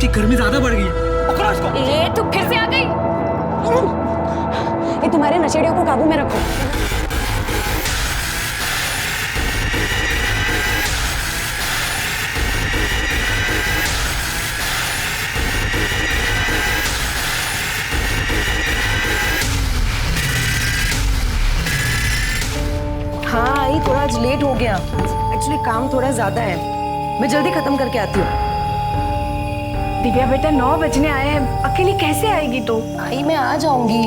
इसकी गर्मी ज्यादा बढ़ गई है। पकड़ो इसको। ए तू फिर से आ गई। ये तुम्हारे नशेड़ियों को काबू में रखो। हाँ आई, थोड़ा आज लेट हो गया। एक्चुअली काम थोड़ा ज्यादा है, मैं जल्दी खत्म करके आती हूँ। दिव्या बेटा 9 बजने आए हैं, अकेली कैसे आएगी तो? आई मैं आ जाऊंगी,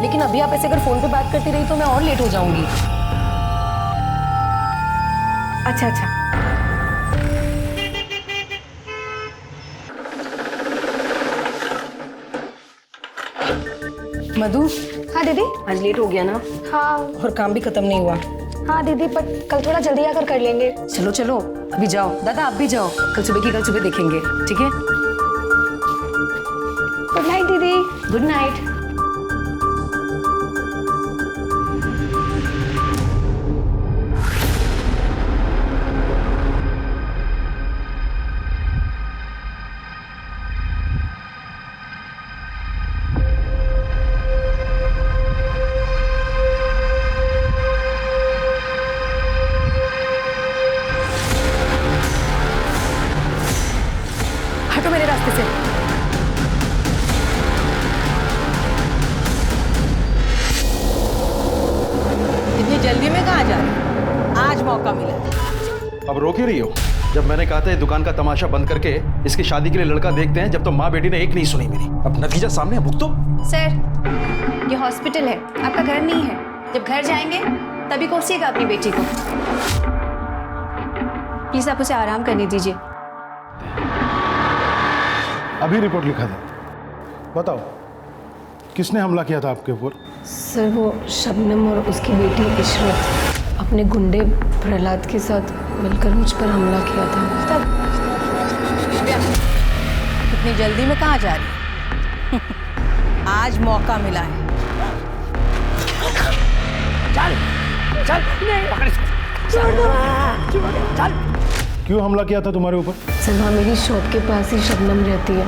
लेकिन अभी आप ऐसे अगर फोन पे बात करती रही तो मैं और लेट हो जाऊंगी। अच्छा अच्छा। मधु। हाँ दीदी। आज लेट हो गया ना? हाँ। और काम भी खत्म नहीं हुआ। हाँ दीदी, पर कल थोड़ा जल्दी आकर कर लेंगे। चलो चलो अभी जाओ। दादा आप भी जाओ, कल सुबह की कल सुबह देखेंगे, ठीक है? गुड नाइट दीदी। Good night. हटो मेरे रास्ते से। इतनी जल्दी में कहाँ जा रही? आज मौका मिला। अब रोक ही रही हो? जब मैंने कहा था ये दुकान का तमाशा बंद करके इसकी शादी के लिए लड़का देखते हैं, जब तो माँ बेटी ने एक नहीं सुनी मेरी। अब नतीजा सामने है, भुगतो। सर, ये हॉस्पिटल है, आपका घर नहीं है। जब घर जाएंगे तभी कोसिएगा अपनी बेटी को। प्लीज आप उसे आराम करने दीजिए। अभी रिपोर्ट लिखा था। बताओ किसने हमला किया था आपके ऊपर? सर वो शबनम और उसकी बेटी इशरत अपने गुंडे प्रहलाद के साथ मिलकर मुझ पर हमला किया था। इतनी जल्दी में कहाँ जा रही? आज मौका मिला है। चल चल पकड़ इसको। चल। क्यों हमला किया था तुम्हारे ऊपर? सर वहाँ मेरी शॉप के पास ही शबनम रहती है,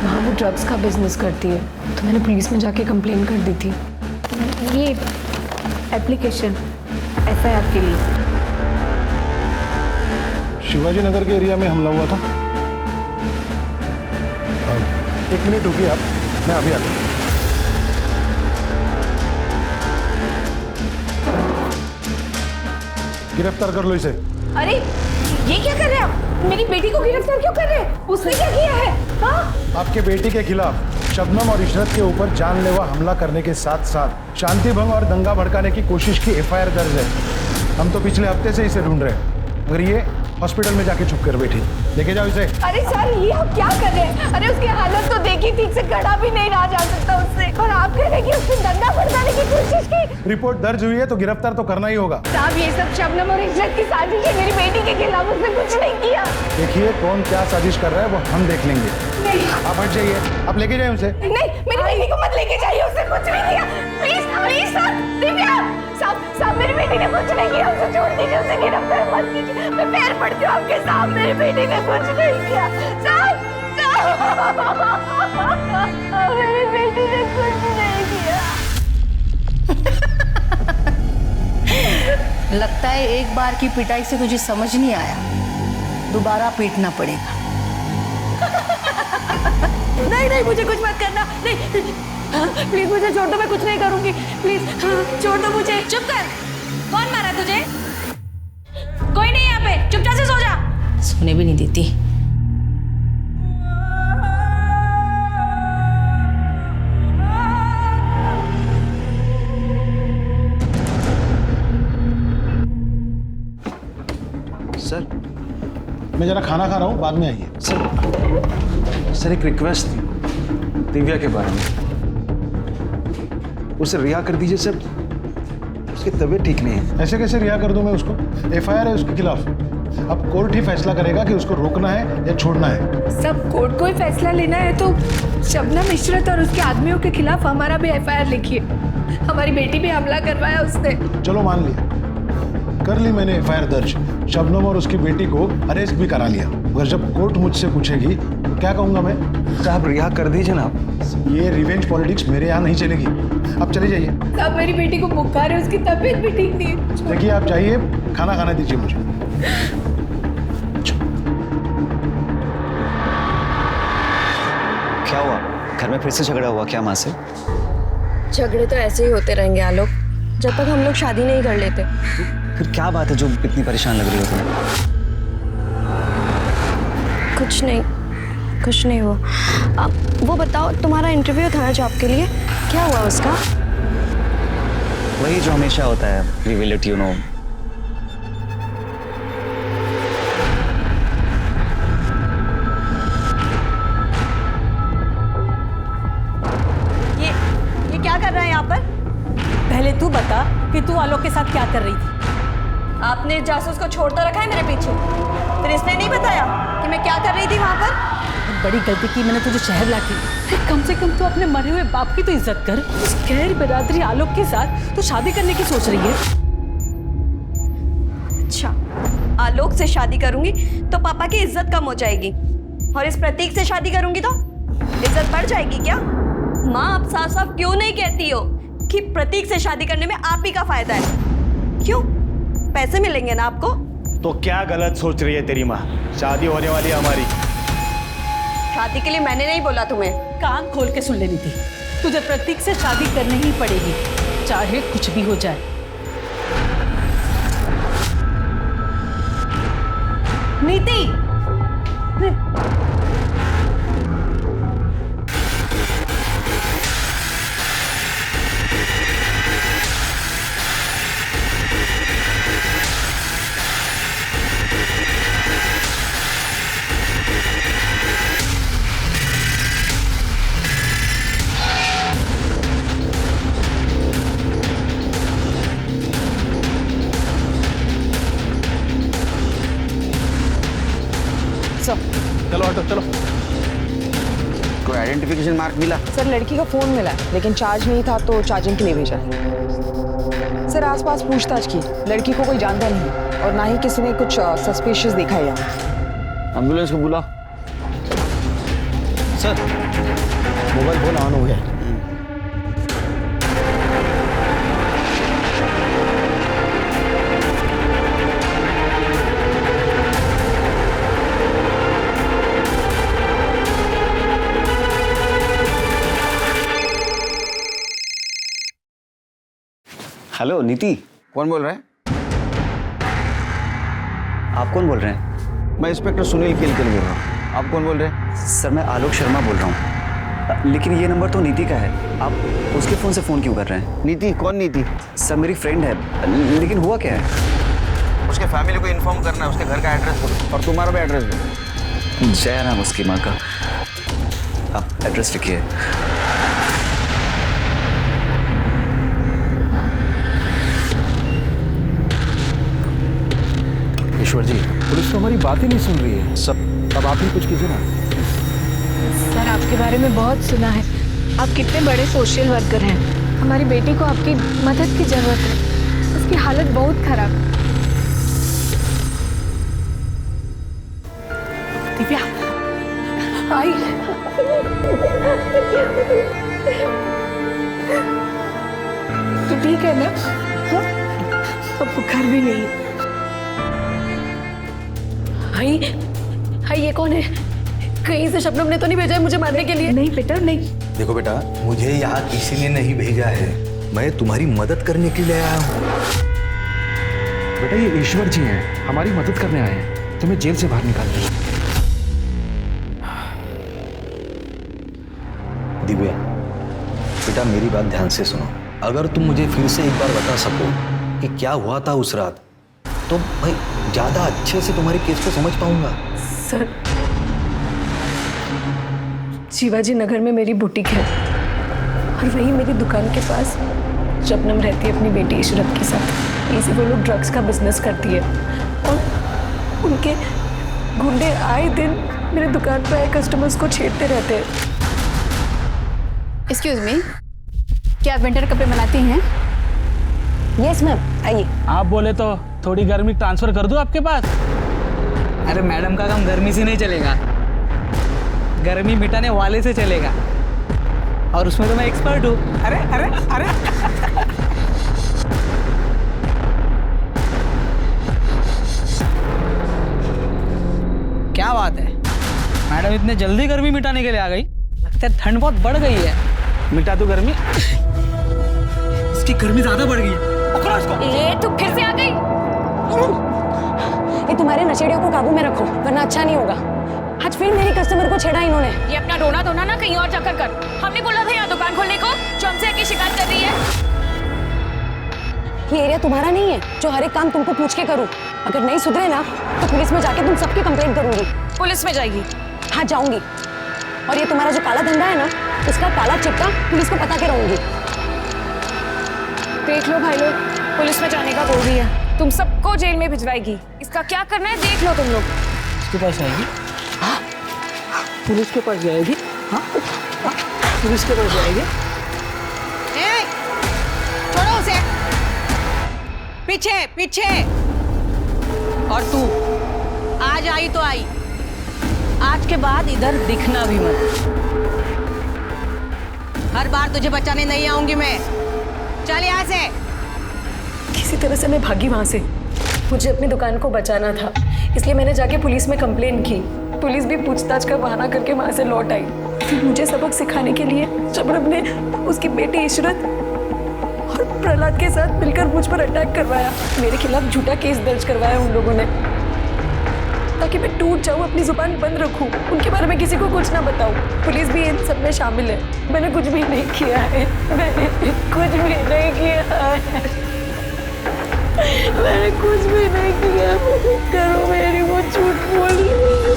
वहाँ वो ड्रग्स का बिजनेस करती है, तो मैंने पुलिस में जाके कंप्लेन कर दी थी। ये एप्लीकेशन FIR के लिए। शिवाजी नगर के एरिया में हमला हुआ था। एक मिनट रुकिए आप, मैं अभी आता हूँ। गिरफ्तार कर लो इसे। अरे ये क्या कर रहे हैं आप? मेरी बेटी को गिरफ्तार क्यों कर रहे हैं? उसने क्या किया है? हाँ? आपके बेटी के खिलाफ शबनम और इशरत के ऊपर जानलेवा हमला करने के साथ साथ शांति भंग और दंगा भड़काने की कोशिश की FIR दर्ज है। हम तो पिछले हफ्ते से इसे ढूंढ रहे हैं, मगर ये हॉस्पिटल में जाके छुप कर बैठी। लेके जाओ इसे। अरे सर ये आप क्या कर रहे हैं? अरे उसकी हालत तो देखी, ठीक से खड़ा भी नहीं रहा जा सकता उससे, और आप कह रहे हैं कि उसने दंगा भड़काने की कोशिश की। रिपोर्ट दर्ज हुई है तो गिरफ्तार तो करना ही होगा। साहब ये सब शबनम और इज्जत की साजिश है, मेरी बेटी के खिलाफ उसने कुछ नहीं किया। देखिए कौन क्या साजिश कर रहा है वो हम देख लेंगे। नहीं आप हट जाइए, आप लेके जाइए उसे। नहीं, मेरी बेटी को मत लेके जाइए, उसने कुछ नहीं किया। प्लीज प्लीज सर, दिव्या साहब मेरी बेटी ने कुछ नहीं किया, उसे छोड़ दीजिए, उसे गिरफ्तार मत कीजिए। मैं पैर पड़ती हूँ आपके साथ, मेरी बेटी ने कुछ नहीं किया। साहब मेरी बेटी ने कुछ नहीं किया। लगता है एक बार की पिटाई से तुझे समझ नहीं आया, दोबारा पीटना पड़ेगा। नहीं नहीं मुझे कुछ मत करना, नहीं प्लीज मुझे छोड़ दो, मैं कुछ नहीं करूंगी, प्लीज छोड़ दो मुझे। चुप कर। कौन मारा तुझे? कोई नहीं यहाँ पे, चुपचाप से सो जा। सोने भी नहीं देती। सर मैं जरा खाना खा रहा हूँ, बाद में आइए। सर एक रिक्वेस्ट थी दिव्या के बारे में। उसे रिहा कर दीजिए सर, उसकी तबीयत ठीक नहीं है। ऐसे कैसे रिहा कर दूं मैं उसको? FIR है उसके खिलाफ। अब कोर्ट ही फैसला करेगा कि उसको रोकना है या छोड़ना है। सब कोर्ट को ही फैसला लेना है तो शबनम इशरत और उसके आदमियों के खिलाफ हमारा भी FIR लिखिए। हमारी बेटी पे हमला करवाया उसने। चलो मान लिया, कर ली मैंने एफआईआर दर्ज, शबनम और उसकी बेटी को अरेस्ट भी करा लिया। अगर जब कोर्ट मुझसे पूछेगी तो क्या कहूंगा मैं? साहब रिहा कर दीजिए ना आप। ये रिवेंज पॉलिटिक्स मेरे यहाँ नहीं चलेगी। आप चले जाइए। साहब मेरी बेटी को बुखार है, उसकी तबीयत भी ठीक नहीं है। देखिए आप जाइए, खाना खाने दीजिए मुझे। क्या हुआ? घर में फिर से झगड़ा हुआ क्या माँ से? झगड़े तो ऐसे ही होते रहेंगे आलोक, जब तक हम लोग शादी नहीं कर लेते। फिर क्या बात है जो इतनी परेशान लग रही हो तुम्हें? कुछ नहीं हुआ। वो बताओ, तुम्हारा इंटरव्यू था ना जॉब के लिए, क्या हुआ उसका? वही जो हमेशा होता है, we will let you know. ये क्या कर रहा है यहाँ पर? पहले तू बता कि तू आलोक के साथ क्या कर रही थी? आपने जासूस को छोड़ता रखा है मेरे पीछे, फिर इसने नहीं बताया कि मैं क्या कर रही थी वहाँ पर? बड़ी गलती की मैंने तुझे शहर ला के। कम से कम तू अपने मरे हुए बाप की तो इज्जत कर। उस गैर बिरादरी आलोक के साथ तू शादी करने की सोच रही है? अच्छा, आलोक से शादी करूंगी तो पापा की इज्जत कम हो जाएगी, और इस प्रतीक से शादी करूंगी तो इज्जत बढ़ जाएगी क्या? माँ, आप साफ साफ क्यों नहीं कहती हो कि प्रतीक से शादी करने में आप ही का फायदा है? क्यों? पैसे मिलेंगे ना आपको? तो क्या गलत सोच रही है तेरी माँ? शादी होने वाली है हमारी। शादी के लिए मैंने नहीं बोला तुम्हें। कान खोल के सुन लेनी थी, तुझे प्रतीक से शादी करनी ही पड़ेगी, चाहे कुछ भी हो जाए। नीति, चलो हटो चलो। कोई आइडेंटिफिकेशन मार्क मिला? सर लड़की का फोन मिला, लेकिन चार्ज नहीं था तो चार्जिंग के लिए भेजा। सर आसपास पूछताछ की, लड़की को कोई जानता नहीं और ना ही किसी ने कुछ सस्पिशियस देखा है यहाँ। एम्बुलेंस को बुलाओ। सर मोबाइल फोन ऑन हो गया। हेलो नीति। कौन बोल रहा है? आप कौन बोल रहे हैं? मैं इंस्पेक्टर सुनील केलकर बोल रहा हूँ। आप कौन बोल रहे हैं? सर मैं आलोक शर्मा बोल रहा हूँ, लेकिन ये नंबर तो नीति का है। आप उसके फ़ोन से फ़ोन क्यों कर रहे हैं? नीति? कौन नीति? सर मेरी फ्रेंड है, लेकिन हुआ क्या है? उसके फैमिली को इन्फॉर्म करना है, उसके घर का एड्रेस दो और तुम्हारा भी एड्रेस दो। जयराम उसकी माँ का। आप एड्रेस लिखिए। ईश्वर जी, पुलिस तो हमारी बात ही नहीं सुन रही है। सब अब आप ही कुछ कीजिए ना। सर आपके बारे में बहुत सुना है, आप कितने बड़े सोशल वर्कर हैं। हमारी बेटी को आपकी मदद की जरूरत है, उसकी हालत बहुत खराब। दिव्या आई। तो ठीक है ना? हाँ? अब बुखार भी नहीं है। हाय ये कौन है? कहीं से शबनम ने तो नहीं भेजा है मुझे मारने के लिए? नहीं बेटा नहीं। देखो बेटा, मुझे यहाँ किसी ने नहीं भेजा है, मैं तुम्हारी मदद करने के लिए आया हूँ। बेटा ये ईश्वर जी हैं, हमारी मदद करने आए हैं, तुम्हें जेल से बाहर निकालते हैं। दिव्या बेटा, मेरी बात ध्यान से सुनो। अगर तुम मुझे फिर से एक बार बता सको कि क्या हुआ था उस रात, तो भाई ज्यादा अच्छे से तुम्हारे केस को समझ पाऊंगा। सर शिवाजी नगर में मेरी बुटीक है और वही मेरी दुकान के पास शबनम रहती है अपनी बेटी इशरत के साथ। इसी वो लोग ड्रग्स का बिजनेस करती है और उनके गुंडे आए दिन मेरे दुकान पर आए कस्टमर्स को छेड़ते रहते हैं। एक्सक्यूज मी, क्या आप विंटर कपड़े बनाती हैं? यस मैम, आइए। आप बोले तो थोड़ी गर्मी ट्रांसफर कर दूं आपके पास? अरे मैडम का काम गर्मी से नहीं चलेगा, गर्मी मिटाने वाले से चलेगा, और उसमें तो मैं एक्सपर्ट हूँ। अरे अरे अरे क्या बात है मैडम, इतने जल्दी गर्मी मिटाने के लिए आ गई? लगता है ठंड बहुत बढ़ गई है। मिटा दो गर्मी। इसकी गर्मी ज्यादा बढ़ गई है। पकड़ो इसको। ये तू फिर से आ गई। ये तुम्हारे नशेड़ियों को काबू में रखो, वरना अच्छा नहीं होगा। आज फिर मेरी कस्टमर को छेड़ा इन्होंने। ये अपना रोना धोना ना कहीं और जाकर कर। हमने बोला था यहाँ दुकान खोलने को, जो हमसे आके शिकायत कर रही है। ये एरिया तुम्हारा नहीं है जो हर एक काम तुमको पूछ के करूं। अगर नहीं सुधरे ना तो पुलिस में जाके तुम सबकी कंप्लेंट करूंगी। पुलिस में जाएगी? हाँ जाऊंगी। और ये तुम्हारा जो काला धंधा है ना, इसका काला चिट्टा पुलिस को पता के रहूंगी। देख लो भाई लोग, पुलिस में जाने का बोल रही है, तुम सबको जेल में भिजवाएगी। इसका क्या करना है देख लो तुम लोग। उसके पास जाएगी? हाँ, पुलिस के पास जाएगी। हाँ, पुलिस के पास जाएगी। छोड़ो उसे, पीछे पीछे। और तू आज आई तो आई, आज के बाद इधर दिखना भी मत। हर बार तुझे बचाने नहीं आऊंगी मैं। चल यहाँ से। किसी तरह से मैं भागी वहां से। मुझे अपनी दुकान को बचाना था, इसलिए मैंने जाके पुलिस में कंप्लेन की। पुलिस भी पूछताछ का बहाना करके वहां से लौट आई। फिर मुझे सबक सिखाने के लिए शबनम ने उसकी बेटी इशरत और प्रहलाद के साथ मिलकर मुझ पर अटैक करवाया। मेरे खिलाफ झूठा केस दर्ज करवाया उन लोगों ने, ताकि मैं टूट जाऊं, अपनी जुबान बंद रखूं, उनके बारे में किसी को कुछ ना बताऊं। पुलिस भी इन सब में शामिल है। मैंने कुछ भी नहीं किया है, मैंने कुछ भी नहीं किया है, मैंने कुछ भी नहीं किया। करो मेरी वो झूठ बोल रही है।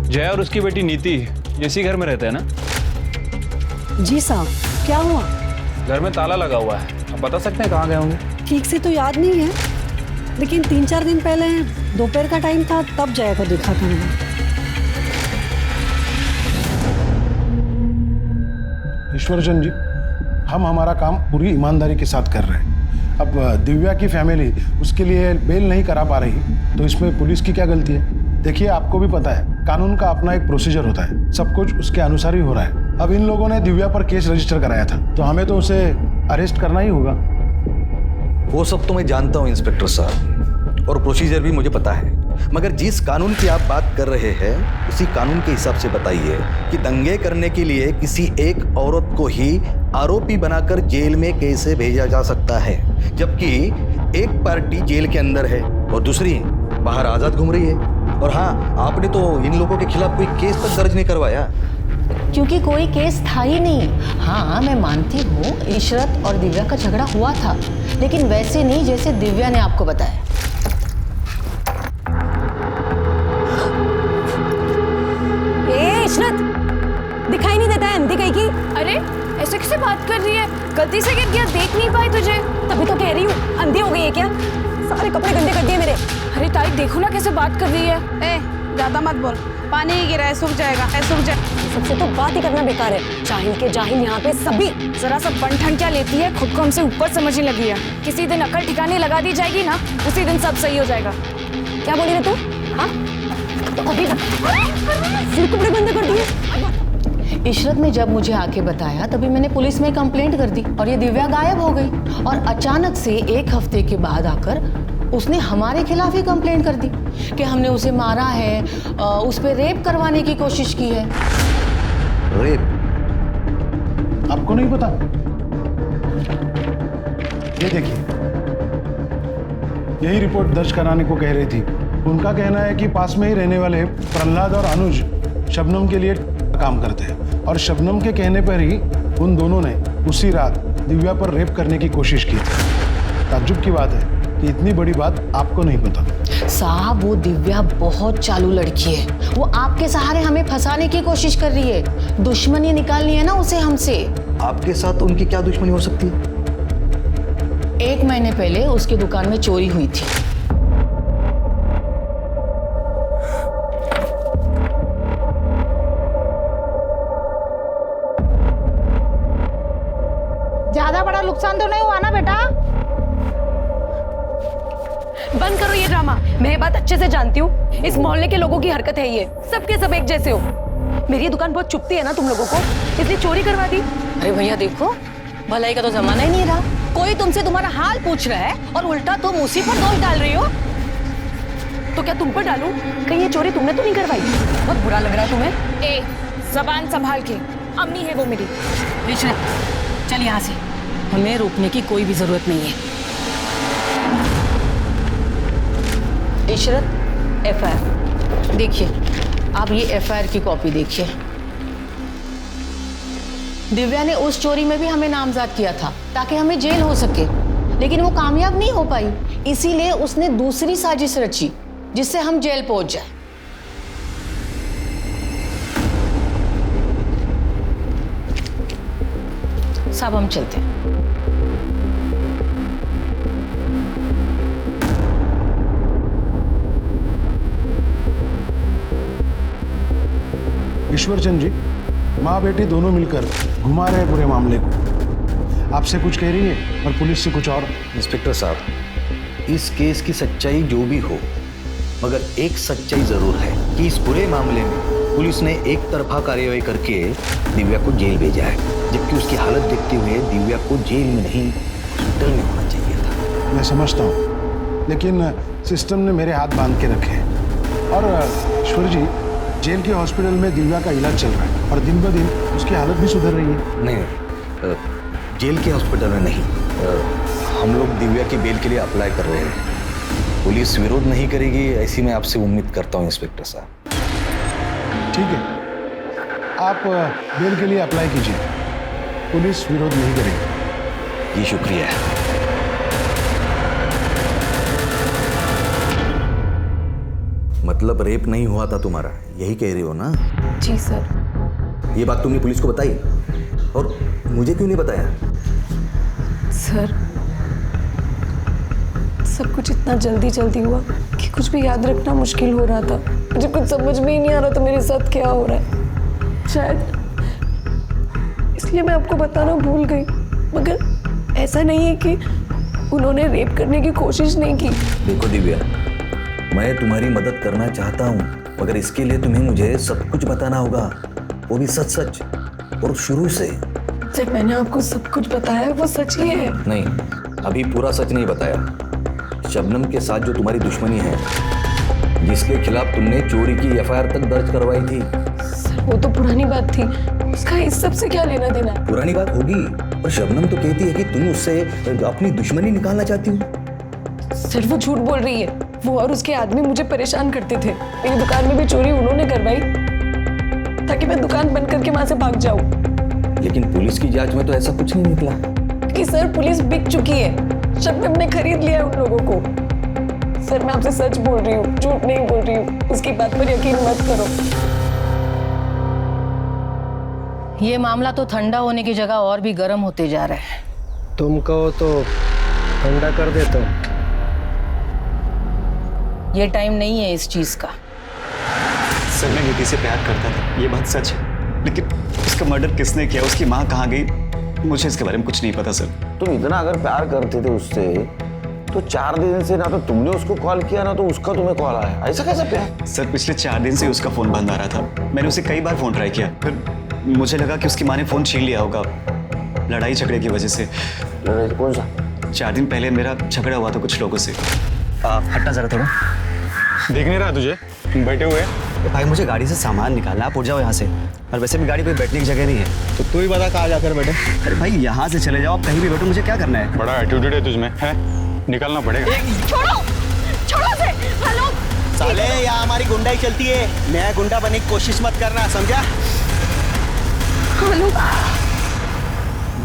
जय और उसकी बेटी नीति इसी घर में रहते हैं ना? जी साहब, क्या हुआ? घर में ताला लगा हुआ है, आप बता सकते हैं कहाँ गए होंगे? ठीक से तो याद नहीं है, लेकिन 3-4 दिन पहले दोपहर का टाइम था, तब जया को देखा था मैंने। ईश्वरचंद जी, हम हमारा काम पूरी ईमानदारी के साथ कर रहे हैं। अब दिव्या की फैमिली उसके लिए बेल नहीं करा पा रही, तो इसमें पुलिस की क्या गलती है? देखिए, आपको भी पता है कानून का अपना एक प्रोसीजर होता है, सब कुछ उसके अनुसार ही हो रहा है। अब इन लोगों ने दिव्या पर केस रजिस्टर कराया था, तो हमें तो उसे अरेस्ट करना ही होगा। वो सब तो मैं जानता हूँ इंस्पेक्टर साहब, और प्रोसीजर भी मुझे पता है, मगर जिस कानून की आप बात कर रहे हैं उसी कानून के हिसाब से बताइए कि दंगे करने के लिए किसी एक औरत को ही आरोपी बनाकर जेल में कैसे भेजा जा सकता है, जबकि एक पार्टी जेल के अंदर है और दूसरी बाहर आज़ाद घूम रही है। और हाँ, आपने तो इन लोगों के खिलाफ कोई केस तक दर्ज नहीं करवाया। क्योंकि कोई केस था ही नहीं। हाँ, मैं मानती हूँ इशरत और दिव्या का झगड़ा हुआ था, लेकिन वैसे नहीं जैसे दिव्या ने आपको बताया। इशरत, दिखाई नहीं देता है अंधी कहीं की? अरे ऐसे कैसे बात कर रही है? गलती से गिर गया, देख नहीं पाई तुझे? तभी तो कह रही हूँ, अंधी हो गई है क्या? सारे कपड़े गंदे कर दिए मेरे। अरे ताई देखो ना कैसे बात कर रही है। ए, ज्यादा मत बोल, पानी ही गिरा है, सूख जाएगा, सूख जाए। सबसे तो बात ही करना बेकार है। जाहिल के जाहिल यहाँ पे सभी। जरा सा बंठन क्या लेती है, खुद को हमसे ऊपर समझने लगी है। किसी दिन अकल ठिकाने लगा दी जाएगी ना, उसी दिन सब सही हो जाएगा। क्या बोली रे तू? हाँ, तो अभी फिर कपड़े गंदे कर दिए। इशरत ने जब मुझे आके बताया तभी मैंने पुलिस में कंप्लेंट कर दी, और ये दिव्या गायब हो गई। और अचानक से 1 हफ्ते के बाद आकर उसने हमारे खिलाफ ही कंप्लेंट कर दी कि हमने उसे मारा है, उस पर रेप करवाने की कोशिश की है। रेप? आपको नहीं पता? ये देखिए, यही रिपोर्ट दर्ज कराने को कह रही थी। उनका कहना है कि पास में ही रहने वाले प्रहलाद और अनुज शबनम के लिए काम करते हैं, और शबनम के कहने पर ही उन दोनों ने उसी रात दिव्या पर रेप करने की कोशिश की थी। ताज्जुब की बात है कि इतनी बड़ी बात आपको नहीं पता। साहब, वो दिव्या बहुत चालू लड़की है। वो आपके सहारे हमें फंसाने की कोशिश कर रही है। दुश्मनी निकालनी है ना उसे हमसे। आपके साथ उनकी क्या दुश्मनी हो सकती है? 1 महीने पहले उसकी दुकान में चोरी हुई थी। बंद करो ये ड्रामा। मैं ये बात अच्छे से जानती हूँ, इस मोहल्ले के लोगों की हरकत है ये, सबके सब एक जैसे हो। मेरी दुकान बहुत चुभती है ना तुम लोगों को, इसलिए चोरी करवा दी। अरे भैया देखो, भलाई का तो जमाना ही नहीं रहा। कोई तुमसे तुम्हारा हाल पूछ रहा है और उल्टा तुम उसी पर दोष डाल रही हो। तो क्या तुम पर डालूं? कहीं ये चोरी तुमने तो नहीं करवाई? बहुत बुरा लग रहा है तुम्हें। ए, जबान संभाल के, अम्मी है वो मेरी। इशरत चल यहाँ से, हमें रोकने की कोई भी जरूरत नहीं है। इशरत एफआईआर देखिए, आप ये एफआईआर की कॉपी देखिए। दिव्या ने उस चोरी में भी हमें नामजद किया था ताकि हमें जेल हो सके, लेकिन वो कामयाब नहीं हो पाई, इसीलिए उसने दूसरी साजिश रची जिससे हम जेल पहुंच जाए। साहब हम चलते हैं। ईश्वरचंद जी, माँ बेटी दोनों मिलकर घुमा रहे हैं पूरे मामले को। आपसे कुछ कह रही है और पुलिस से कुछ और। इंस्पेक्टर साहब, इस केस की सच्चाई जो भी हो, मगर एक सच्चाई जरूर है कि इस पूरे मामले में पुलिस ने एक तरफा कार्रवाई करके दिव्या को जेल भेजा है, जबकि उसकी हालत देखते हुए दिव्या को जेल में नहीं हॉस्पिटल में होना चाहिए था। मैं समझता हूँ, लेकिन सिस्टम ने मेरे हाथ बांध के रखे हैं। और ईश्वर जी, जेल के हॉस्पिटल में दिव्या का इलाज चल रहा है और दिन ब दिन उसकी हालत भी सुधर रही है। नहीं, जेल के हॉस्पिटल में नहीं, हम लोग दिव्या की बेल के लिए अप्लाई कर रहे हैं। पुलिस विरोध नहीं करेगी ऐसी मैं आपसे उम्मीद करता हूँ इंस्पेक्टर साहब। ठीक है, आप बेल के लिए अप्लाई कीजिए, पुलिस विरोध नहीं करेगी। जी शुक्रिया। मतलब रेप नहीं हुआ था तुम्हारा, यही कह रही हो ना? जी सर। ये बात तुमने पुलिस को बताई और मुझे क्यों नहीं बताया? सर, सब कुछ इतना जल्दी जल्दी हुआ कि कुछ भी याद रखना मुश्किल हो रहा था। मुझे कुछ समझ में ही नहीं आ रहा था मेरे साथ क्या हो रहा है। शायद इसलिए मैं आपको बताना भूल गई, मगर ऐसा नहीं है कि उन्होंने रेप करने की कोशिश नहीं की। देखो दिव्या, मैं तुम्हारी मदद करना चाहता हूँ, मगर इसके लिए तुम्हें मुझे सब कुछ बताना होगा, वो भी सच सच और शुरू से। जब मैंने आपको सब कुछ बताया वो सच ही है। नहीं, अभी पूरा सच नहीं बताया। शबनम के साथ जो तुम्हारी दुश्मनी है, जिसके खिलाफ तुमने चोरी की एफआईआर तक दर्ज करवाई थी। सर, वो तो पुरानी बात थी, उसका इस सब से क्या लेना देना? पुरानी बात होगी, पर शबनम तो कहती है कि तुम उससे अपनी दुश्मनी निकालना चाहती हो। सर, वो झूठ बोल रही है। वो और उसके आदमी मुझे परेशान करते थे। मेरी दुकान में भी चोरी उन्होंने करवाई ताकि मैं दुकान बंद करके वहां से भाग जाऊं। लेकिन पुलिस की जांच में तो ऐसा कुछ नहीं निकला। कि सर, पुलिस बिक चुकी है, शबनम ने खरीद लिया है उन लोगों को। सर, मैं आपसे सच बोल रही हूँ, झूठ नहीं बोल रही हूँ, उसकी बात पर यकीन मत करो। ये मामला तो ठंडा होने की जगह और भी गर्म होते जा रहा है। तुम कहो तो ठंडा कर देता हूँ। ये टाइम नहीं है इस चीज का। सर, मैं नीति से प्यार करता था, ये बात सच है, लेकिन उसका मर्डर किसने किया, उसकी माँ कहाँ गई, मुझे इसके बारे में कुछ नहीं पता सर। तुम इतना अगर प्यार करते थे उससे तो 4 दिन से ना तो तुमने उसको कॉल किया ना तो उसका तुम्हें कॉल आया, ऐसा कैसा प्यार? सर, पिछले 4 दिन से उसका फोन बंद आ रहा था। मैंने उसे कई बार फोन ट्राई किया, फिर मुझे लगा कि उसकी माँ ने फोन छीन लिया होगा लड़ाई झगड़े की वजह से। लड़ाई कौन सा? 4 दिन पहले मेरा झगड़ा हुआ था कुछ लोगों से। हटना जरा थोड़ा। देख नहीं रहा तुझे, बैठे हुए। भाई मुझे गाड़ी से सामान निकालना, आप उठ जाओ यहाँ से। और वैसे भी गाड़ी पे बैठने की जगह नहीं है। तो तू ही बता कहाँ जाकर बैठे। अरे भाई यहाँ से चले जाओ, आप कहीं भी बैठो, मुझे क्या करना है? बड़ा एटीट्यूड है तुझमें, है? निकलना पड़ेगा। छोड़ो, छोड़ो से। हेलो साले, यहाँ हमारी गुंडाई चलती है, नया गुंडा बनने की कोशिश मत करना, समझा? हेलो।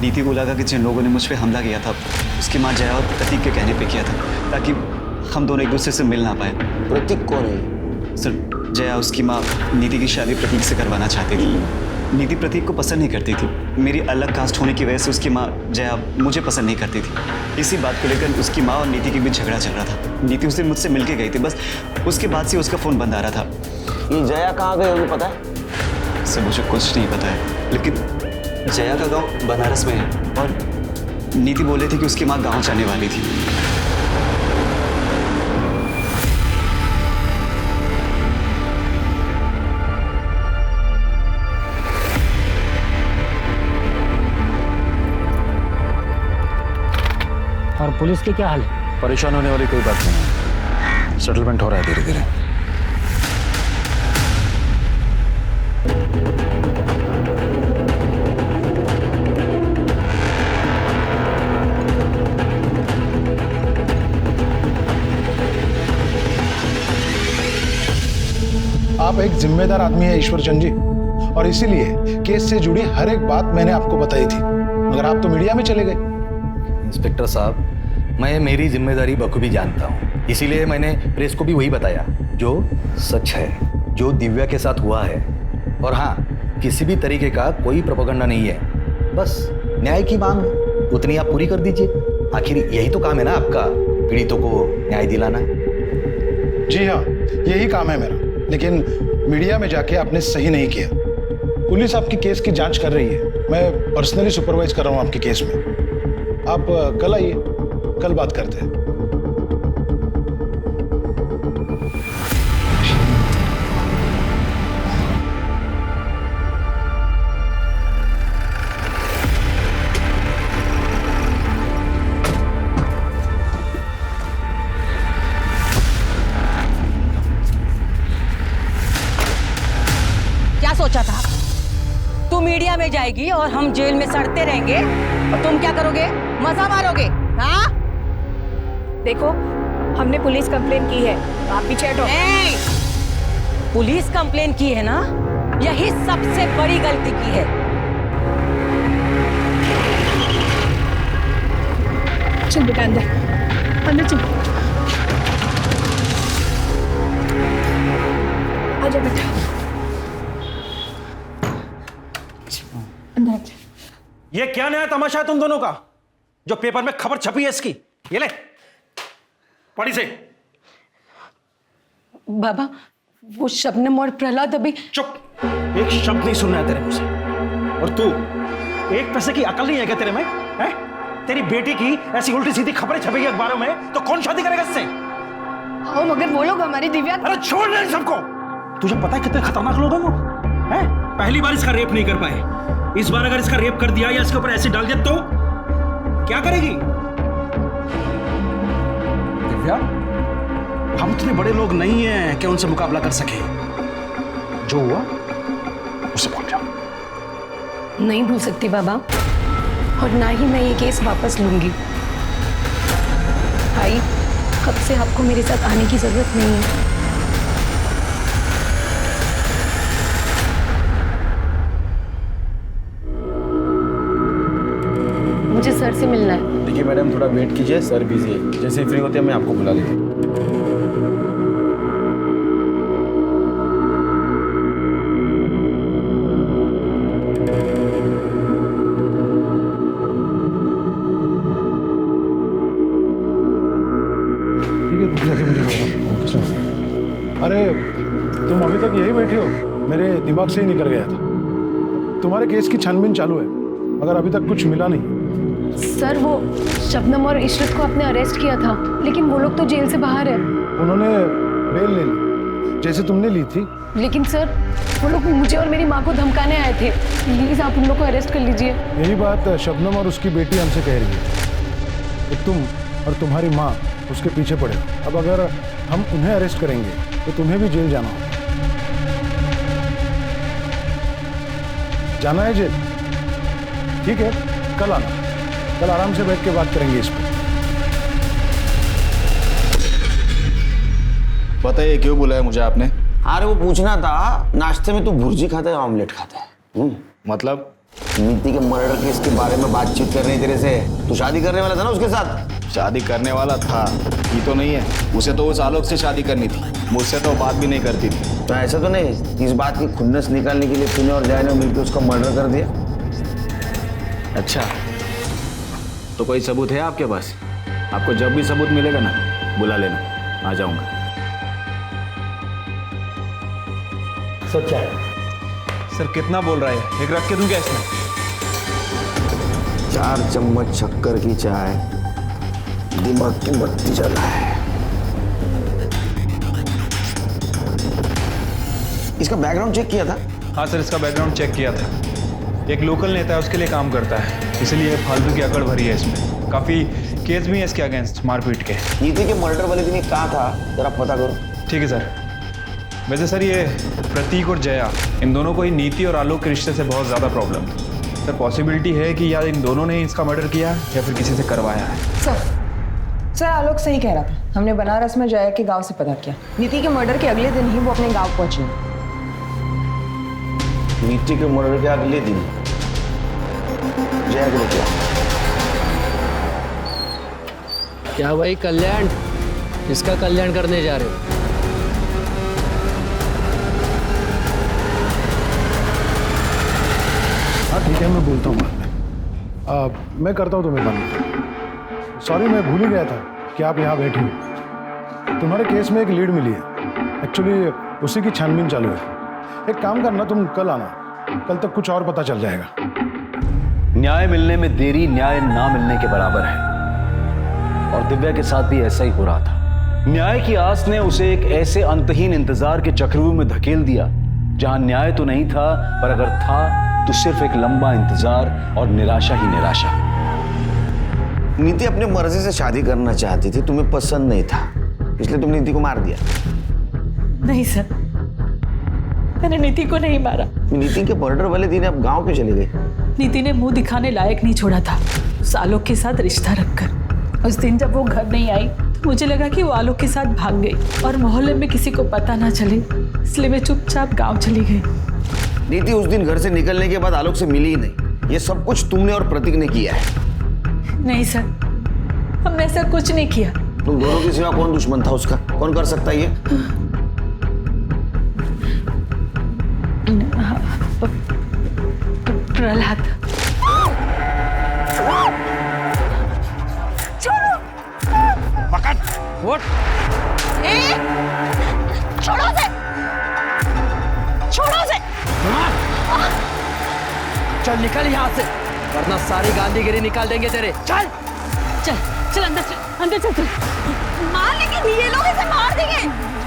नीति को लगा कि जिन लोगों ने मुझ पे हमला किया था उसकी माँ जया और प्रतीक के कहने पे किया था, ताकि हम दोनों एक दूसरे से मिल ना पाए। प्रतीक कौन है? सर, जया उसकी माँ नीति की शादी प्रतीक से करवाना चाहती थी। नीति प्रतीक को पसंद नहीं करती थी। मेरी अलग कास्ट होने की वजह से उसकी माँ जया मुझे पसंद नहीं करती थी। इसी बात को लेकर उसकी माँ और नीति के बीच झगड़ा चल रहा था। नीति उस दिन मुझसे मिल के गई थी, बस उसके बाद से उसका फ़ोन बंद आ रहा था। ये जया कहाँ गई होगी पता है? सर, मुझे कुछ नहीं पता है, लेकिन जया का गाँव बनारस में है और नीति बोल रही थी कि उसकी माँ गाँव जाने वाली थी। और पुलिस की क्या हाल है? परेशान होने वाली कोई बात नहीं है, सेटलमेंट हो रहा है धीरे धीरे। आप एक जिम्मेदार आदमी है ईश्वर चंद जी, और इसीलिए केस से जुड़ी हर एक बात मैंने आपको बताई थी, मगर आप तो मीडिया में चले गए। इंस्पेक्टर साहब, मैं मेरी जिम्मेदारी बखूबी जानता हूँ, इसीलिए मैंने प्रेस को भी वही बताया जो सच है, जो दिव्या के साथ हुआ है। और हाँ, किसी भी तरीके का कोई प्रोपेगेंडा नहीं है, बस न्याय की मांग उतनी आप पूरी कर दीजिए। आखिर यही तो काम है ना आपका, पीड़ितों को न्याय दिलाना। जी हाँ, यही काम है मेरा, लेकिन मीडिया में जाके आपने सही नहीं किया। पुलिस आपकी केस की जांच कर रही है, मैं पर्सनली सुपरवाइज कर रहा हूँ आपके केस में। आप कल आइए, कल बात करते हैं। क्या सोचा था? तू मीडिया में जाएगी और हम जेल में सड़ते रहेंगे और तुम क्या करोगे? मजा मारोगे? हाँ? देखो, हमने पुलिस कंप्लेन की है, आप पीछे हटो। पुलिस कंप्लेन की है ना, यही सबसे बड़ी गलती की है। चल बेटा अंदर, अंदर चल। आजा बेटा, अंदर। ये क्या नया तमाशा है तुम दोनों का, जो पेपर में खबर छपी है इसकी? ये ले, पढ़ी से। बाबा, वो शबनम और प्रहलाद अभी। चुप, एक शब्द नहीं सुनना है तेरे मुंह से। और तू, एक पैसे की अकल नहीं है क्या तेरे में? है? तेरी बेटी की ऐसी उल्टी सीधी खबरें छपेगी अखबारों में तो कौन शादी करेगा इससे? हाँ, मगर वो लोग हमारी दिव्या। अरे छोड़ दे सबको। तुझे पता है कितने खतरनाक लोग हैं वो? हैं? पहली बार इसका रेप नहीं कर पाए, इस बार अगर इसका रेप कर दिया या इसके ऊपर एसिड डाल दिया तो क्या करेगी? दिव्या, हम इतने बड़े लोग नहीं हैं कि उनसे मुकाबला कर सके। जो हुआ उसे भूल जाओ। नहीं भूल सकती बाबा, और ना ही मैं ये केस वापस लूंगी। भाई, अब से आपको मेरे साथ आने की जरूरत नहीं है। मुझे सर से मिलना है। देखिए मैडम, थोड़ा वेट कीजिए, सर बिजी है, जैसे फ्री होते हैं मैं आपको बुला लेता हूँ। अरे तुम अभी तक यही बैठे हो? मेरे दिमाग से ही निकल गया था। तुम्हारे केस की छानबीन चालू है, मगर अभी तक कुछ मिला नहीं। सर, वो शबनम और इशरत को आपने अरेस्ट किया था, लेकिन वो लोग तो जेल से बाहर है। उन्होंने बेल ले ली, जैसे तुमने ली थी। लेकिन सर, वो लोग मुझे और मेरी माँ को धमकाने आए थे। प्लीज आप उन लोग को अरेस्ट कर लीजिए। यही बात शबनम और उसकी बेटी हमसे कह रही है कि तुम और तुम्हारी माँ उसके पीछे पड़े। अब अगर हम उन्हें अरेस्ट करेंगे तो तुम्हें भी जेल जाना होगा। जाना है जेल? ठीक है, कल आना, कल आराम से बैठ के बात करेंगे इस पर। बताइए क्यों बुलाया मुझे आपने? अरे वो पूछना था, नाश्ते में तू भुर्जी खाता है ऑमलेट खाता है? मतलब? नीति के मर्डर केस के बारे में बातचीत कर रही तेरे से। तू शादी करने वाला था ना उसके साथ? शादी करने वाला था, ये तो नहीं है। उसे तो उस आलोक से शादी करनी थी, मुझसे तो बात भी नहीं करती थी। तो ऐसा तो नहीं, इस बात की खुन्नस निकालने के लिए तूने और जय ने मिलकर उसका मर्डर कर दिया? अच्छा, तो कोई सबूत है आपके पास? आपको जब भी सबूत मिलेगा ना, बुला लेना, आ जाऊंगा। सर क्या है? सर कितना बोल रहा है? एक रख के दूं क्या इसमें? 4 चम्मच शक्कर की चाय, दिमाग की बत्ती जला है। इसका बैकग्राउंड चेक किया था? हाँ सर, इसका बैकग्राउंड चेक किया था। एक लोकल नेता है, उसके लिए काम करता है, इसलिए फालतू की अकड़ भरी है इसमें। काफ़ी केस भी है इसके अगेंस्ट मारपीट के। नीति के मर्डर वाले दिन ये कहाँ था, जरा पता करो। ठीक है सर। वैसे सर ये प्रतीक और जया, इन दोनों को ही नीति और आलोक के रिश्ते से बहुत ज़्यादा प्रॉब्लम है। सर पॉसिबिलिटी है कि या इन दोनों ने ही इसका मर्डर किया या फिर किसी से करवाया है। सर आलोक सही कह रहा था। हमने बनारस में जया के गांव से पता किया। नीति के मर्डर के अगले दिन ही वो अपने गांव पहुंची। नीति के मर्डर के अगले दिन जया को क्या? क्या भाई कल्याण, इसका कल्याण करने जा रहे हो? हाँ ठीक है, मैं बोलता हूँ बाद में। मैं करता हूँ तुम्हें बंद। सॉरी, मैं भूल ही गया था कि आप यहाँ बैठी हो। तुम्हारे केस में एक लीड मिली है। एक्चुअली उसी की छानबीन चालू है। एक काम करना, तुम कल आना, कल तक कुछ और पता चल जाएगा। न्याय मिलने में देरी न्याय ना मिलने के बराबर है, और दिव्या के साथ भी ऐसा ही हो रहा था। न्याय की आस ने उसे एक ऐसे अंतहीन इंतजार के चक्रव्यूह में धकेल दिया जहां न्याय तो नहीं था, पर अगर था तो सिर्फ एक लंबा इंतजार और निराशा ही निराशा। नीति अपने मर्जी से शादी करना चाहती थी, तुम्हें पसंद नहीं था, इसलिए तुमने नीति को मार दिया। नहीं सर, मैंने नीति को नहीं मारा। नीति के मर्डर वाले दिन आप गांव पे चले गए। नीति ने मुंह दिखाने लायक नहीं छोड़ा था उस आलोक के साथ रिश्ता रखकर। उस दिन जब वो घर नहीं आई तो मुझे लगा कि वो आलोक के साथ भाग गई और मोहल्ले में किसी को पता ना चले, इसलिए मैं चुपचाप गांव चली गई। नीति उस दिन घर से निकलने के बाद आलोक से मिली ही नहीं। ये सब कुछ तुमने और प्रतीक ने किया है। नहीं सर, हमने ऐसा कुछ नहीं किया। तुम दोनों के सिवा कौन दुश्मन था उसका? कौन कर सकता है ये? प्रहलाद। छोड़ो, पकड़, उठ। छोड़ो से, छोड़ो से। चल निकल यहाँ से, वरना सारी गांधीगिरी निकाल देंगे तेरे। चल चल चल अंदर चल, अंदर चल। मार, लेकिन ये लोग इसे मार देंगे।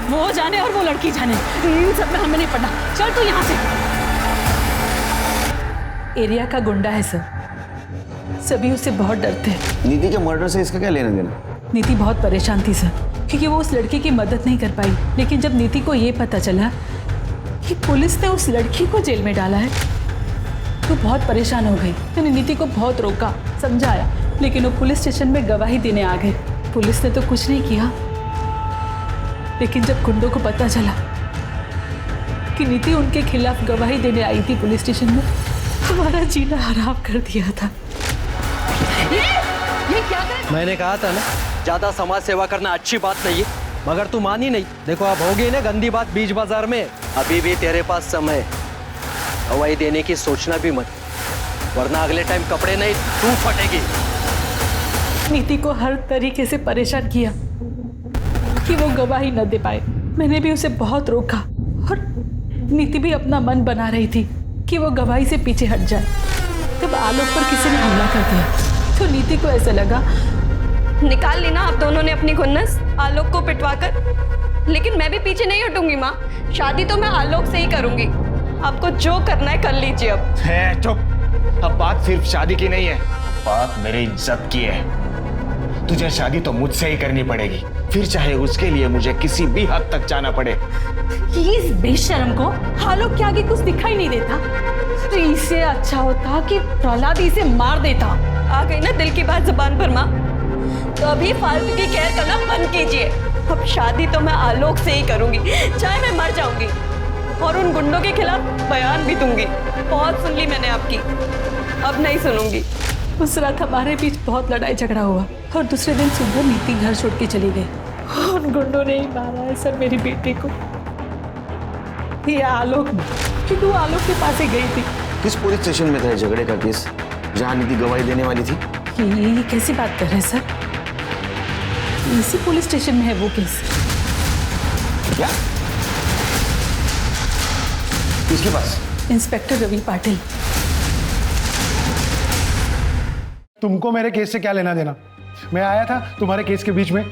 वो जाने और वो लड़की जाने, इन सब में हमें नहीं पड़ना। चल तू यहाँ से। एरिया का गुंडा है सर, सभी उससे बहुत डरते हैं। नीति के मर्डर से इसका क्या लेना देना? नीति बहुत परेशान थी सर, क्योंकि वो उस लड़की की मदद नहीं कर पाई। लेकिन जब नीति को ये पता चला कि पुलिस ने उस लड़की को जेल में डाला है तो बहुत परेशान हो गई। मैंने नीति को बहुत रोका, समझाया, लेकिन वो पुलिस स्टेशन में गवाही देने आ गए। पुलिस ने तो कुछ नहीं किया, लेकिन जब गुंडों को पता चला कि नीति उनके खिलाफ गवाही देने आई थी पुलिस स्टेशन में, हमारा जीना हराम कर दिया था। ये क्या कर? मैंने कहा था ना, ज्यादा समाज सेवा करना अच्छी बात नहीं है, मगर तू मानी नहीं। देखो अब हो गई ना गंदी बात बीच बाजार में। अभी भी तेरे पास समय है, गवाही देने की सोचना भी मत, वरना अगले टाइम कपड़े नहीं तू फटेगी। नीति को हर तरीके से परेशान किया कि वो गवाही न दे पाए। मैंने भी उसे बहुत रोका और नीति भी अपना मन बना रही थी कि वो गवाही से पीछे हट जाए। तब आलोक पर किसी ने हमला कर दिया तो नीति को ऐसा लगा। निकाल ली ना आप दोनों ने अपनी खुन्नस आलोक को पिटवा कर, लेकिन मैं भी पीछे नहीं हटूंगी माँ। शादी तो मैं आलोक से ही करूंगी। आपको जो करना है कर लीजिए। अब चुप। अब बात सिर्फ शादी की नहीं है, बात मेरी इज्जत की है। तुझे शादी तो मुझसे ही करनी पड़ेगी, फिर चाहे उसके लिए मुझे किसी भी हद तक जाना पड़े। इस बेशर्म को आलोक के आगे कुछ दिखाई नहीं देता। तो इससे अच्छा होता कि प्रहलाद इसे मार देता। आ गई ना दिल की बात जुबान पर माँ, तो अभी फालतू की केयर करना बंद कीजिए। अब शादी तो मैं आलोक से ही करूंगी, चाहे मैं मर जाऊंगी, और उन गुंडों के खिलाफ बयान भी दूंगी। बहुत सुन ली मैंने आपकी, अब नहीं सुनूंगी। उस रात हमारे बीच बहुत लड़ाई झगड़ा हुआ और दूसरे दिन सुबह नीति घर छोड़ के चली गई। उन गुंडों ने ही मारा है सर मेरी बेटी को। ये आलोक ने, क्योंकि वो आलोक के पास ही गई थी। किस पुलिस स्टेशन में था झगड़े का केस जहाँ नीति गवाही देने वाली थी? ये कैसी बात कर रहे हैं सर? इसी पुलिस स्टेशन में है वो केस। क्या? किसके पास? इंस्पेक्टर रवि पाटिल। तुमको मेरे केस से क्या लेना देना? मैं आया था तुम्हारे केस के बीच में,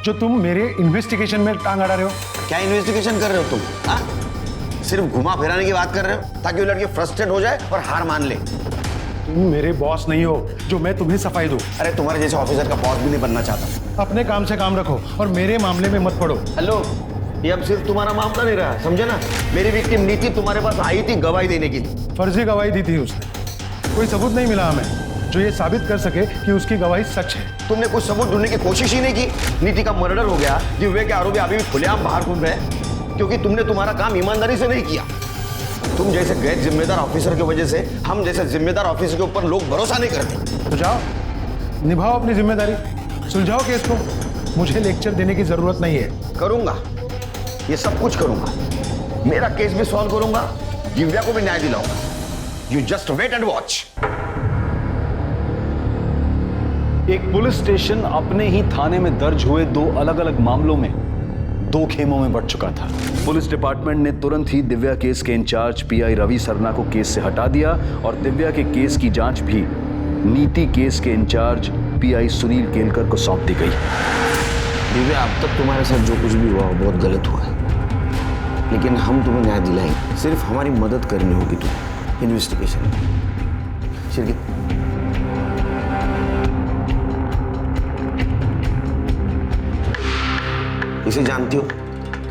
जो तुम मेरे इन्वेस्टिगेशन में टांग अड़ा रहे हो। क्या इन्वेस्टिगेशन कर रहे हो तुम? सिर्फ घुमा फिराने की बात कर रहे हो ताकि वो लड़की फ्रस्ट्रेट हो जाए और हार मान ले। तुम मेरे बॉस नहीं हो जो मैं तुम्हें सफाई दूं। अरे तुम्हारे जैसे ऑफिसर का बॉस भी नहीं बनना चाहता। अपने काम से काम रखो और मेरे मामले में मत पड़ो। हेलो, ये अब सिर्फ तुम्हारा मामला नहीं रहा, समझे ना? मेरी विक्टिम नीति तुम्हारे पास आई थी गवाही देने की। फर्जी गवाही दी थी उसने। कोई सबूत नहीं मिला हमें जो ये साबित कर सके कि उसकी गवाही सच है। तुमने कुछ सबूत ढूंढने की कोशिश ही नहीं की। नीति का मर्डर हो गया, दिव्या के आरोपी अभी भी खुलेआम बाहर घूम रहे हैं क्योंकि तुमने तुम्हारा काम ईमानदारी से नहीं किया। तुम जैसे गैर जिम्मेदार ऑफिसर की वजह से हम जैसे जिम्मेदार ऑफिसर के ऊपर लोग भरोसा नहीं करते। तो जाओ, निभाओ अपनी जिम्मेदारी, सुलझाओ केस को। मुझे लेक्चर देने की जरूरत नहीं है। करूंगा, ये सब कुछ करूंगा। मेरा केस भी सॉल्व करूंगा, दिव्या को भी न्याय दिलाऊंगा। You just wait and watch. एक पुलिस स्टेशन अपने ही थाने में दर्ज हुए 2 अलग अलग मामलों में 2 खेमों में बंट चुका था। पुलिस डिपार्टमेंट ने तुरंत ही दिव्या केस के इंचार्ज पीआई रवि सरना को केस से हटा दिया और दिव्या के केस की जांच भी नीति केस के इंचार्ज पीआई सुनील केलकर को सौंप दी गई। दिव्या, अब तक तुम्हारे साथ जो कुछ भी हुआ वो बहुत गलत हुआ है, लेकिन हम तुम्हें न्याय दिलाएंगे। सिर्फ हमारी मदद करनी होगी तुम्हें इन्वेस्टिगेशन। शिरगित, इसे जानती हो?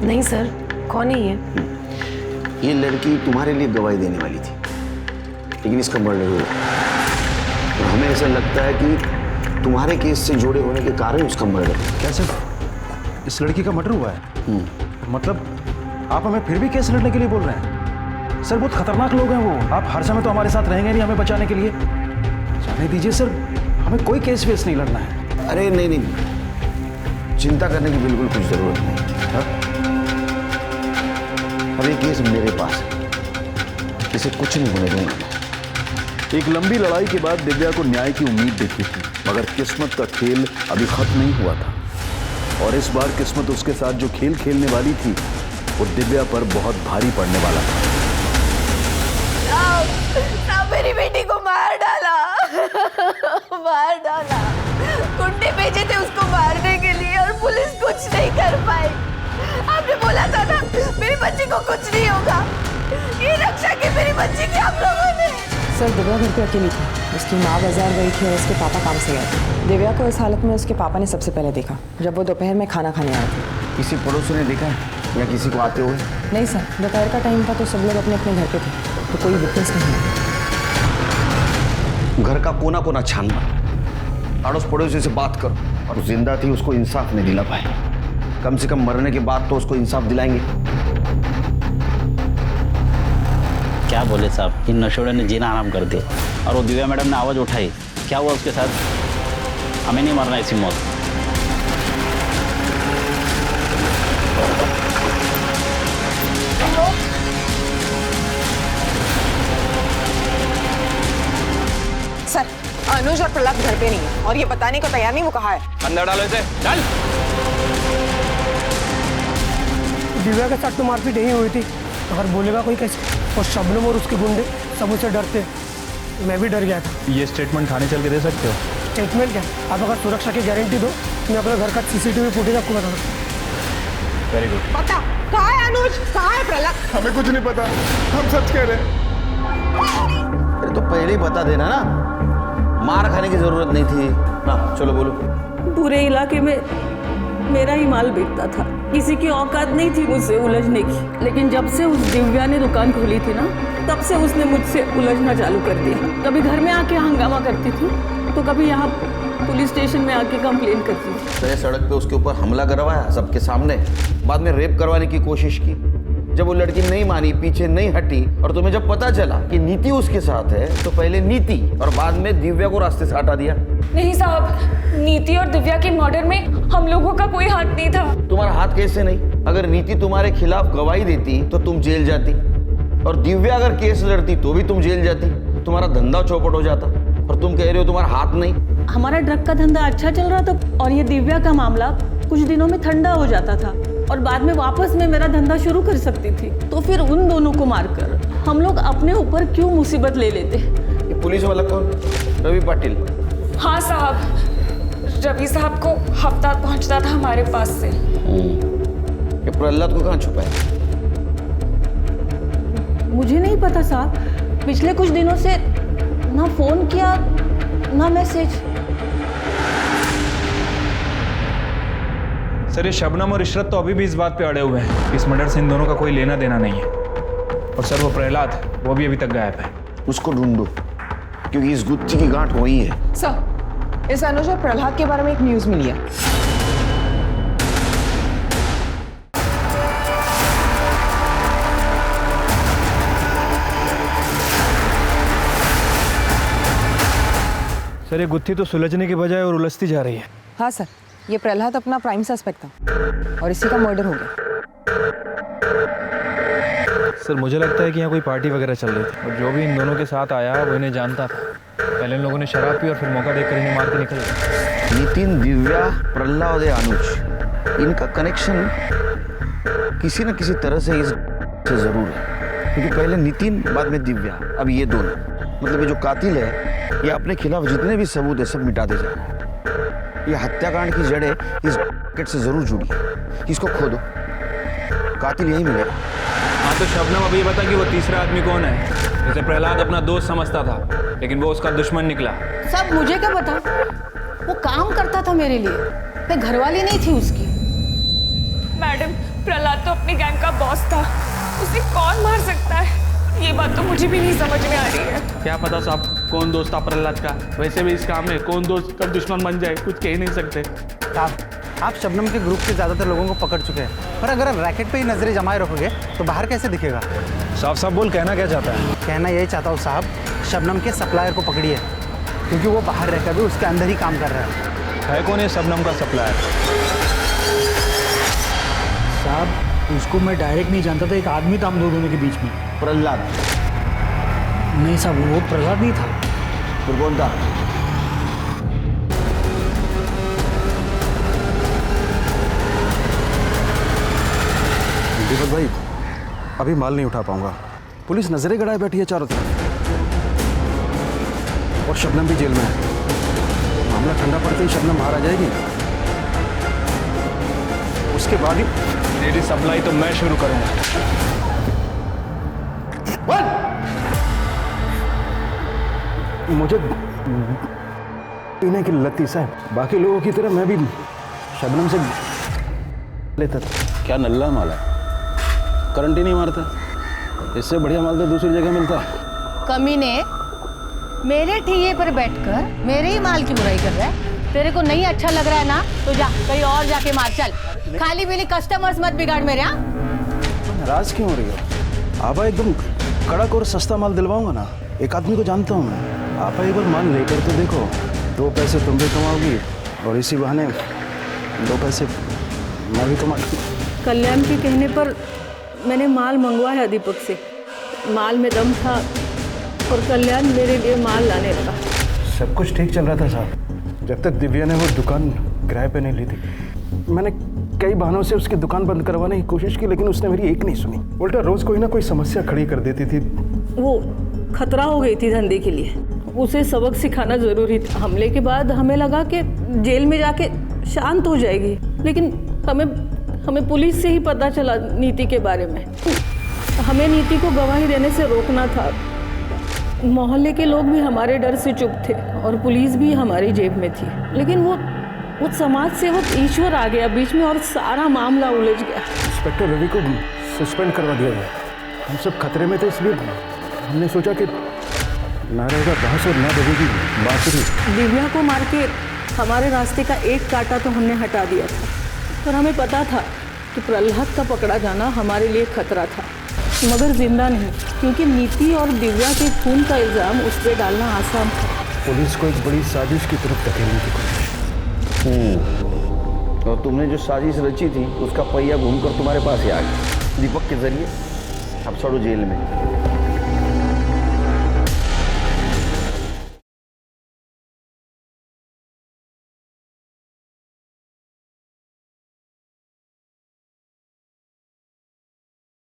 नहीं सर, कौन है ये? ये लड़की तुम्हारे लिए गवाही देने वाली थी, लेकिन इसका मर्डर हुआ। और हमें ऐसा लगता है कि तुम्हारे केस से जुड़े होने के कारण उसका मर्डर। कैसे? इस लड़की का मर्डर हुआ है? मतलब आप हमें फिर भी केस लड़ने के लिए बोल रहे हैं? सर, बहुत खतरनाक लोग हैं वो। आप हर समय तो हमारे साथ रहेंगे नहीं हमें बचाने के लिए। जाने दीजिए सर, हमें कोई केस वेस नहीं लड़ना है। अरे नहीं, चिंता करने की बिल्कुल कुछ जरूरत नहीं। हाँ? अब ये केस मेरे पास है, इसे कुछ नहीं होने दूंगा। एक लंबी लड़ाई के बाद दिव्या को न्याय की उम्मीद दिखी थी, मगर किस्मत का खेल अभी खत्म नहीं हुआ था और इस बार किस्मत उसके साथ जो खेल खेलने वाली थी वो दिव्या पर बहुत भारी पड़ने वाला था। साहब, मेरी बेटी को मार डाला। मार डाला। गुंडे भेजे थे उसको मारने के लिए और पुलिस कुछ नहीं कर पाई। आपने बोला था ना मेरी बच्ची को कुछ नहीं होगा। ये रक्षा की मेरी बच्ची की आप लोगों ने। सर, दिव्या घर पे अकेली थी। उसकी माँ बाजार गई थी और उसके पापा काम से गए थे। दिव्या को इस हालत में उसके पापा ने सबसे पहले देखा जब वो दोपहर में खाना खाने आए थे। किसी पड़ोसी ने देखा है या किसी को आते हुए? नहीं सर, दोपहर का टाइम था तो सब लोग अपने अपने घर पे थे, तो कोई विटनेस नहीं है। घर का कोना कोना छानना, अड़ोस पड़ोसी से बात करो, और जिंदा थी उसको इंसाफ नहीं दिला पाए। कम से कम मरने के बाद तो उसको इंसाफ दिलाएंगे। क्या बोले साहब, इन नशोड़े ने जीना आराम कर दिया और वो दिव्या मैडम ने आवाज़ उठाई। क्या हुआ उसके साथ? हमें नहीं मरना ऐसी मौत। सर, अनुज और प्रहलाद घर पे नहीं है और ये बताने को तैयार नहीं वो कहा है। अंदर डालो इसे, चल। दिव्या के साथ तो मारपीट यही हुई थी, अगर बोलेगा कोई कैसे? और शबनम और उसके गुंडे सब उसे डरते, मैं भी डर गया था। ये स्टेटमेंट थाने चल के दे सकते हो? स्टेटमेंट क्या? आप अगर सुरक्षा की गारंटी दो, मैं अपने घर का सीसीटीवी फुटेज आपको बता दूँ। Very good. पता कहाँ है अनुज, कहाँ है प्रहलाद? हमें कुछ नहीं पता, हम सच कह रहे हैं। अरे तो पहले ही बता देना ना, मार खाने की जरूरत नहीं थी ना। चलो बोलो। पूरे इलाके में मेरा ही माल बिकता था, किसी की औकात नहीं थी मुझसे उलझने की। लेकिन जब से उस दिव्या ने दुकान खोली थी ना, तब से उसने मुझसे उलझना चालू कर दिया। कभी घर में आके हंगामा करती थी तो कभी यहाँ पुलिस स्टेशन में आके कंप्लेन करती थी। तय सड़क पे उसके ऊपर हमला करवाया सबके सामने, बाद में रेप करवाने की कोशिश की। जब वो लड़की नहीं मानी, पीछे नहीं हटी, और तुम्हें जब पता चला कि नीति उसके साथ है, तो पहले नीति और बाद में दिव्या को रास्ते से हटा दिया। नहीं साहब, नीति और दिव्या के मर्डर में हम लोगों का कोई हाथ नहीं था। तुम्हारा हाथ कैसे नहीं? अगर नीति तुम्हारे खिलाफ गवाही देती तो तुम जेल जाती, और दिव्या अगर केस लड़ती तो भी तुम जेल जाती। तुम्हारा धंधा चौपट हो जाता, और तुम कह रहे हो तुम्हारा हाथ नहीं। हमारा ड्रग का धंधा अच्छा चल रहा था और ये दिव्या का मामला कुछ दिनों में ठंडा हो जाता था और बाद में वापस में मेरा धंधा शुरू कर सकती थी। तो फिर उन दोनों को मारकर हम लोग अपने ऊपर क्यों मुसीबत ले लेते? ये पुलिस वाला कौन? रवि पाटिल? हाँ साहब, रवि साहब को हफ्ता पहुंचता था हमारे पास से। ये प्रहलाद को कहाँ छुपाया? मुझे नहीं पता साहब, पिछले कुछ दिनों से ना फोन किया ना मैसेज। सर ये शबनम और इशरत तो अभी भी इस बात पे अड़े हुए हैं कि इस मर्डर से इन दोनों का कोई लेना देना नहीं है। और सर वो प्रहलाद, वो भी अभी तक गायब है। उसको ढूंढो, क्योंकि इस गुत्थी की गांठ वही है। सर, इस अनुज और प्रहलाद के बारे में एक न्यूज मिली है। सर ये गुत्थी तो सुलझने के बजाय और उलझती जा रही है। हाँ सर, ये प्रहलाद अपना प्राइम सस्पेक्ट था और इसी का मर्डर हो गया। सर मुझे लगता है कि यहाँ कोई पार्टी वगैरह चल रही थी और जो भी इन दोनों के साथ आया वो इन्हें जानता था। पहले इन लोगों ने शराब पी और फिर मौका देखकर इन्हें मार के निकल गए। नितिन, दिव्या, प्रहलाद, अनुज, इनका कनेक्शन किसी न किसी तरह से इस से जरूर है, क्योंकि पहले नितिन, बाद में दिव्या, अब ये दोनों। मतलब ये जो कातिल है ये अपने खिलाफ जितने भी सबूत है सब मिटा दे जा रहा है। ये हत्याकांड की जड़ें इस रैकेट से जरूर जुड़ी है। इसको खोदो, कातिल यही मिलेगा। हाँ तो शबनम अभी ये बता कि वो तीसरा आदमी कौन है? जैसे प्रहलाद अपना दोस्त समझता था लेकिन वो उसका दुश्मन निकला। सब मुझे क्या पता, वो काम करता था मेरे लिए, मैं घरवाली नहीं थी उसकी। मैडम, प्रहलाद तो अपनी गैंग का बॉस था, उसे कौन मार सकता है? ये बात तो मुझे भी नहीं समझ में आ रही है। क्या पता साहब कौन दोस्त था प्रहलाद का। वैसे भी इस काम में कौन दोस्त कब दुश्मन बन जाए कुछ कह ही नहीं सकते। साहब, आप शबनम के ग्रुप के ज़्यादातर लोगों को पकड़ चुके हैं, पर अगर आप रैकेट पे ही नजरें जमाए रखोगे तो बाहर कैसे दिखेगा? साफ साफ बोल, कहना क्या चाहता है? कहना यही चाहता हूँ साहब, शबनम के सप्लायर को पकड़िए, क्योंकि वो बाहर रहकर भी उसके अंदर ही काम कर रहा है। कौन है शबनम का सप्लायर? साहब उसको मैं डायरेक्ट नहीं जानता था, एक आदमी था हम दोनों के बीच में। प्रहलाद? नहीं साहब, वो प्रहलाद नहीं था। फिर कौन था? दीपक भाई, अभी माल नहीं उठा पाऊंगा। पुलिस नजरें गड़ाए बैठी है चारों तरफ और शबनम भी जेल में है। मामला ठंडा पड़ते ही शबनम बाहर आ जाएगी, उसके बाद ही मेरी सप्लाई तो मैं शुरू करूंगा। मुझे पीने की लत थी साहब, बाकी लोगों की तरह मैं भी शबनम से लेता था। क्या नल्ला माल है, करंट ही नहीं मारता। इससे बढ़िया माल तो दूसरी जगह मिलता है। कमीने, मेरे ठिये पर बैठकर मेरे ही माल की बुराई कर रहा है। तेरे को नहीं अच्छा लग रहा है ना तो जा कहीं और जाके मार। चल, खाली पीली कस्टमर्स मत बिगाड़ मेरे। यहाँ नाराज क्यों हो रही हो? आपा एकदम कड़क और सस्ता माल दिलवाऊंगा ना। एक आदमी को जानता हूँ मैं। आपा एक बार माल लेकर तो देखो, 2 पैसे तुम भी कमाओगी और इसी बहाने 2 पैसे मैं भी कमा। कल्याण के कहने पर मैंने माल मंगवाया दीपक से। माल में दम था और कल्याण मेरे लिए माल लाने लगा। सब कुछ ठीक चल रहा था साहब, जब तक दिव्या ने वो दुकान किराए पे नहीं ली थी। मैंने कई बहानों से उसकी दुकान बंद करवाने की कोशिश की, लेकिन उसने मेरी एक नहीं सुनी। उल्टा रोज कोई ना कोई समस्या खड़ी कर देती थी। वो खतरा हो गई थी धंधे के लिए, उसे सबक सिखाना जरूरी था। हमले के बाद हमें लगा कि जेल में जाके शांत हो जाएगी, लेकिन हमें पुलिस से ही पता चला नीति के बारे में। हमें नीति को गवाही देने से रोकना था। मोहल्ले के लोग भी हमारे डर से चुप थे और पुलिस भी हमारी जेब में थी, लेकिन वो समाज सेवक ईश्वर आ गया बीच में और सारा मामला उलझ गया। इंस्पेक्टर रवि को सस्पेंड करवा दिया गया। हम सब खतरे में थे, इसलिए हमने सोचा कि ना रहेगा बहस और ना बजेगी बांसुरी। दिव्या को मार के हमारे रास्ते का एक कांटा तो हमने हटा दिया था, पर हमें पता था कि प्रहलाद का पकड़ा जाना हमारे लिए खतरा था, मगर जिंदा नहीं, क्योंकि नीति और दिव्या के खून का इल्जाम उस पर डालना आसान था। पुलिस को एक बड़ी साजिश की तरफ धकेलने की कोशिश। और तुमने जो साजिश रची थी उसका पहिया घूमकर तुम्हारे पास ही आ गया दीपक के जरिए। अब सड़ो जेल में।